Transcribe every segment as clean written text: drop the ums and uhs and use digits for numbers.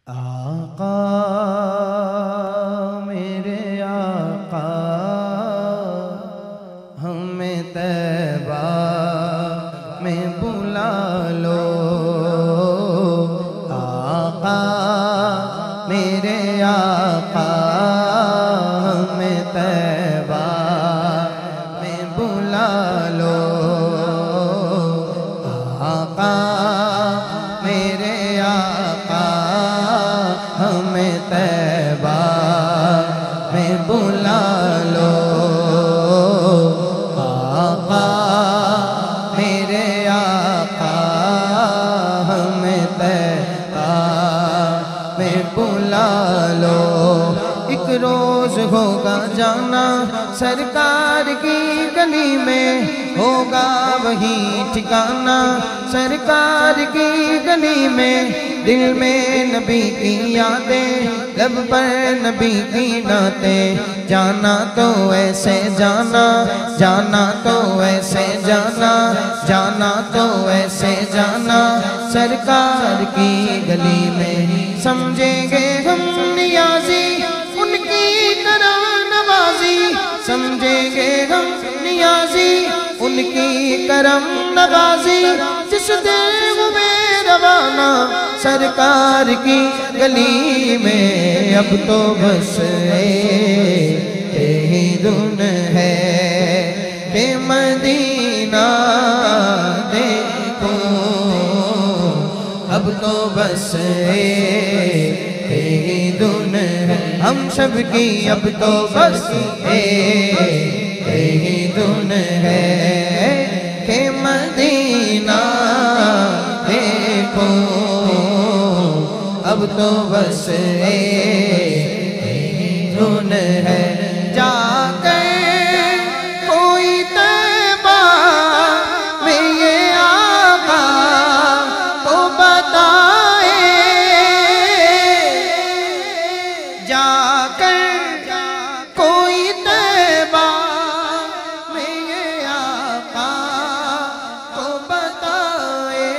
آقا میرے آقا ہمیں طیبہ میں بلا لو، آقا میرے آقا ہمیں طیبہ میں بلا لو، آقا میرے آقا ہمیں طیبہ میں بلا لو، آقا میرے آقا ہمیں طیبہ میں بلا لو۔ ایک روز ہوگا جانا سرکار کی گلی میں، ہوگا وہی ٹھکانہ سرکار کی گلی میں، دل میں نبی کی یادیں، لب پر نبی کی نعتیں، جانا تو ایسے جانا، جانا تو ایسے جانا، جانا تو ایسے جانا سرکار کی گلی میں، سمجھیں گے ہم نیازی ان کی کرم نوازی، سمجھیں گے ہم نیازی ان کی کرم نوازی، جس دل میں روانہ سرکار کی گلی میں، اب تو بس یہی دھن ہے کہ مدینہ دیکھو، اب تو بس یہی دھن ہے ہم سب کی، اب تو بس یہی دھن ہے کہ مدینہ دیکھو، اب تو بس یہی دھن ہے۔ جا کر کوئی طیبہ میں یہ آقا تو بتائے، جا کر کوئی طیبہ میں یہ آقا تو بتائے،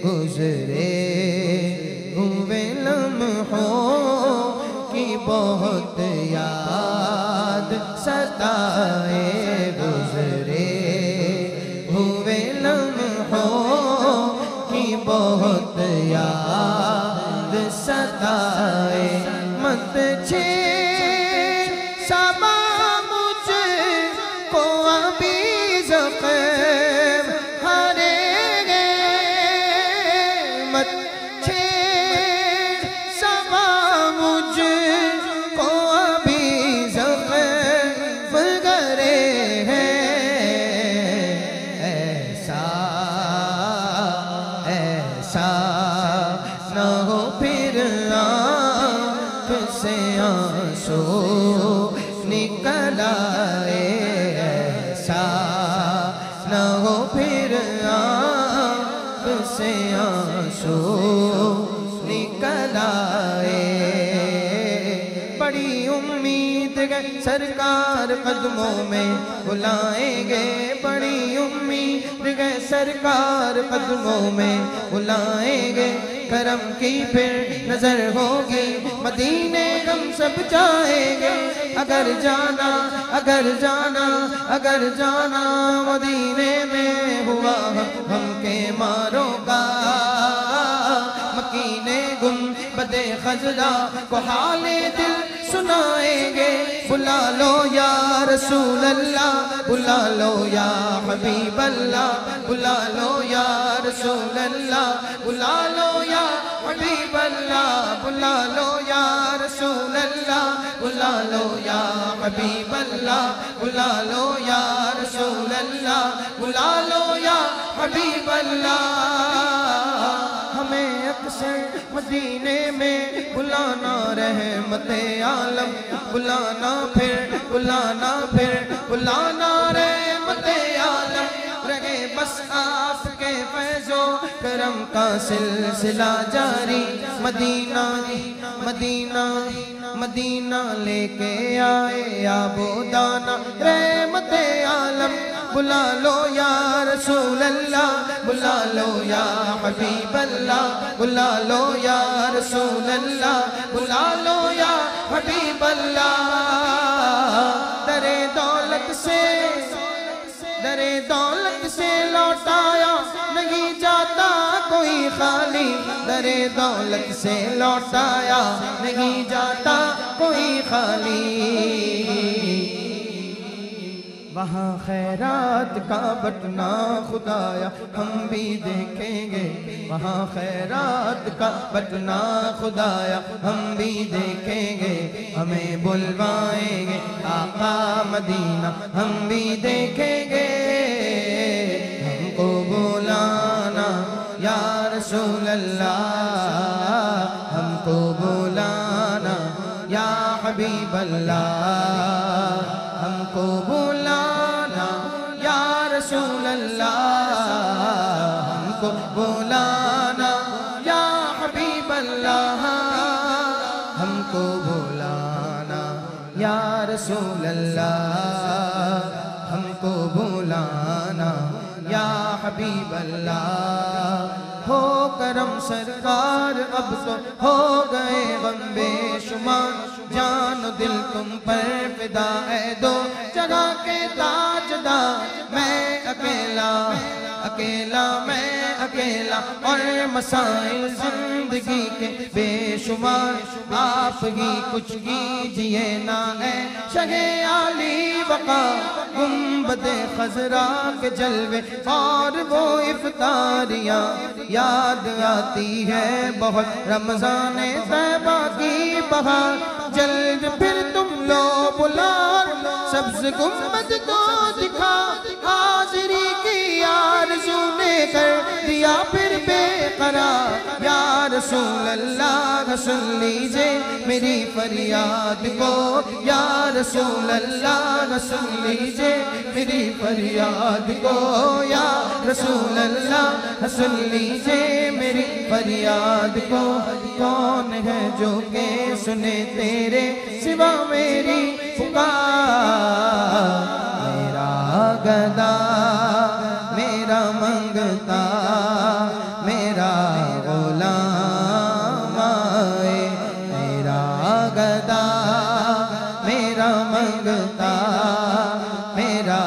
گزرے ہوئے لمحوں کی بہت یاد ستائے، گزرے ہوئے لمحوں کی بہت یاد ستائے، مت چھیڑ صبا مجھ کو ابھی زخم ہرے گے، مت چھیڑ صبا مجھ کو ابھی زخم گرے ہیں، ایسا ایسا نہ ہو پھر آنکھ سے آنسو نکل آئے، ایسا نہ ہو پھر آنکھ سے آنسو نکل آئے، بڑی امید ہے سرکار قدموں میں بلائیں گے، بڑی امید ہے سرکار قدموں میں بلائیں گے، کرم کی پھر نظر ہوگی مدینے ہم سب جائیں گے، اگر جانا اگر جانا اگر جانا مدینے میں ہوا ہم کے ماروں کا، مکینے گنبد خضرا کو حال دل سنائیں گے، بلا لو یا رسول اللہ، بلا لو یا حبیب اللہ، بلا لو یا رسول اللہ، بلا لو یا حبیب اللہ، بلا لو یا رسول اللہ، بلا لو یا حبیب اللہ، بلا لو یا رسول اللہ، بلا لو یا حبیب اللہ، ہمیں اکثر مدینے میں بلانا رحمت عالم، بلانا پھر بلانا پھر بلانا رحمت عالم، رہے بس آپ کے فیض و کرم کا سلسلہ جاری، مدینہ مدینہ مدینہ لے کے آئے آب و دانہ رحمت عالم، بلا لو یا رسول اللہ بلا لو یا حبیب اللہ بلا لو یا رسول اللہ بلا لو یا حبیب اللہ در دولت سے لوٹایا نہیں جاتا کوئی خالی در دولت سے لوٹایا نہیں جاتا کوئی خالی وہاں خیرات کا بٹنا خدایا ہم بھی دیکھیں گے وہاں خیرات کا بٹنا خدایا ہم بھی دیکھیں گے ہمیں بلوائیں گے آقا مدینہ ہم بھی دیکھیں گے ہم کو بلانا یا رسول اللہ ہم کو بلانا یا حبیب اللہ ہم کو بلانا یا رسول اللہ ہم کو بلانا یا حبیب اللہ ہم کو بلانا یا رسول اللہ ہم کو بلانا یا حبیب اللہ ہو کرم سرکار اب تو ہو گئے غم بے شمار جان و دل تم پر فدا ہے دو جگہ کے تاجدار میں اکیلا اور مسائل زندگی کے بے شمار آپ ہی کچھ کیجئے نا اے شہ عالی وقا گنبد خضرا کے جلوے اور وہ افطاریاں یاد آتی ہے بہت رمضان طیبہ کی بہار جلد پھر تم لو بلا سبز گنبد کو دکھا حاضری کی آرزو نے کر دیا پھر بے قرار یا رسول اللہ سن لیجئے میری فریاد کو یا رسول اللہ سن لیجئے میری فریاد کو یا رسول اللہ سن لیجئے میری فریاد کو کون ہے جو کہ سنے تیرے سوا میری پکار میرا گدا میرا منگتا میرا غلام آئے میرا گدا میرا منگتا میرا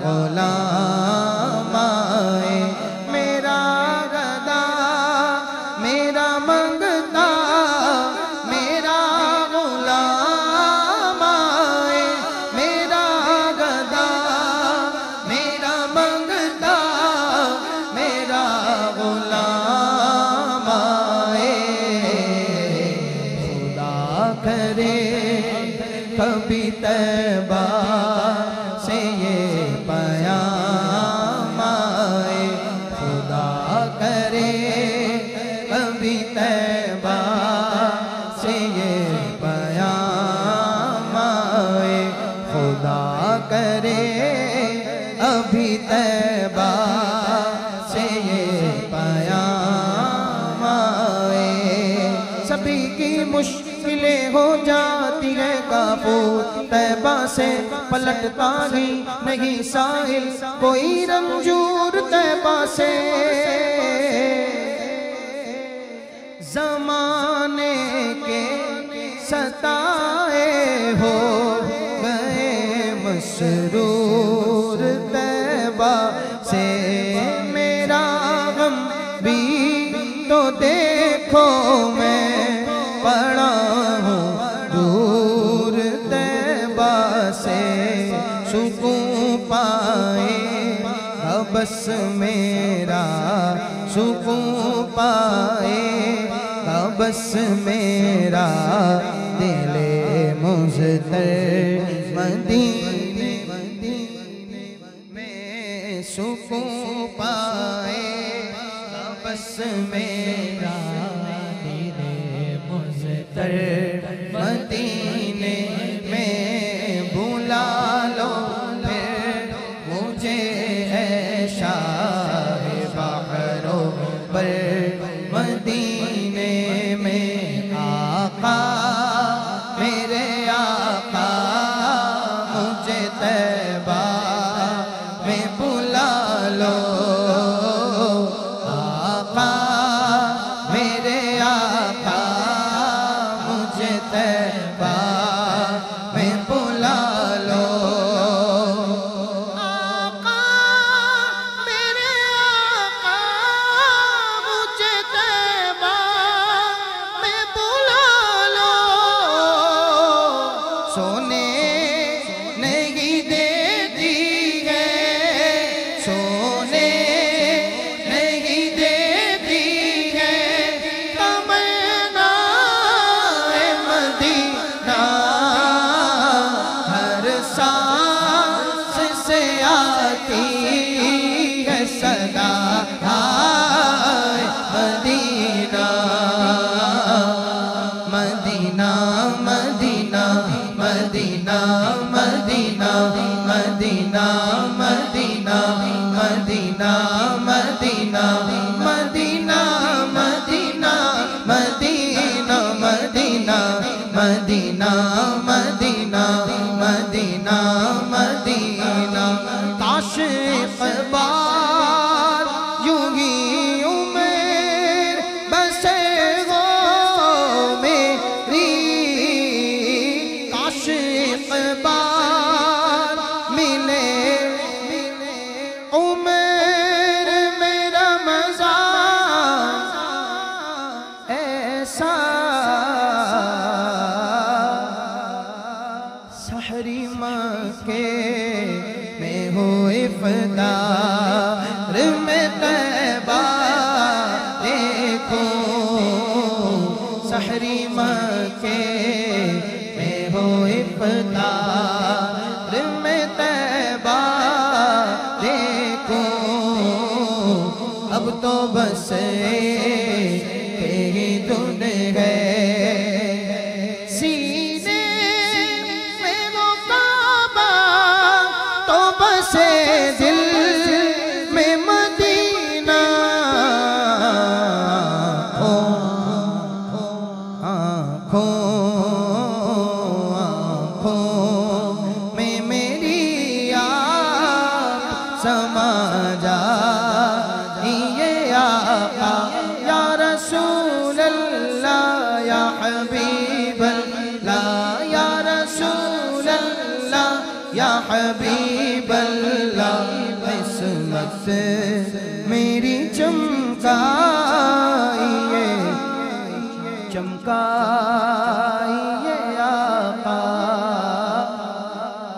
غلام آئے میرا گدا میرا منگتا میرا غلام آئے میرا گدا میرا منگتا میرا غلام آئے خدا کرے کبھی طیبہ سے یہ پیام آئے خدا کرے کبھی طیبہ سے یہ پیام آئے خدا کرے ابھی طیبہ سے یہ پیام آئے سبھی کی مشکلیں ہو جاتی ہے کافور طیبہ سے پلٹتا ہی نہیں ساحل کوئی رنجور طیبہ سے زمانے کے ستائے ہو گئے مسرور طیبہ سے میرا غم بھی تو دیکھو میں پڑا ہوں دور طیبہ سے سکون پائے بس میرا سکون پائے بس میرا دل مضطر مدینے میں سکون پائے بس میرا دل مضطر مدینے میں بلا لو پھر مجھے اے شاہ بحرو پر مدینے میں آقا میرے آقا مجھے طیبہ میں سوری مکے میں ہو افطار میں طیبہ دیکھوں اب تو بس ہی دن ہے سینے میں وہ کعبہ تو بس دل میں مدینہ آنکھوں میں میری آپ سما جائیے آقا یا رسول اللہ یا حبیب اللہ یا رسول اللہ یا حبیب اللہ قسمت میری چمکائیے چمکائیے آقا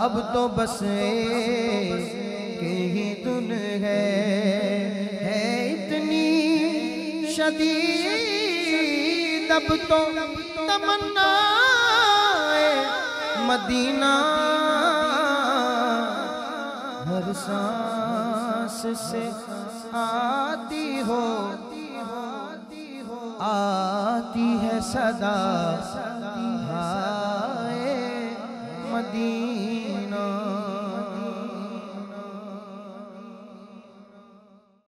اب تو بس کہ ہی دن ہے اتنی شدید اب تو تمنا مدینہ ہر سانس سے آتی ہے صدا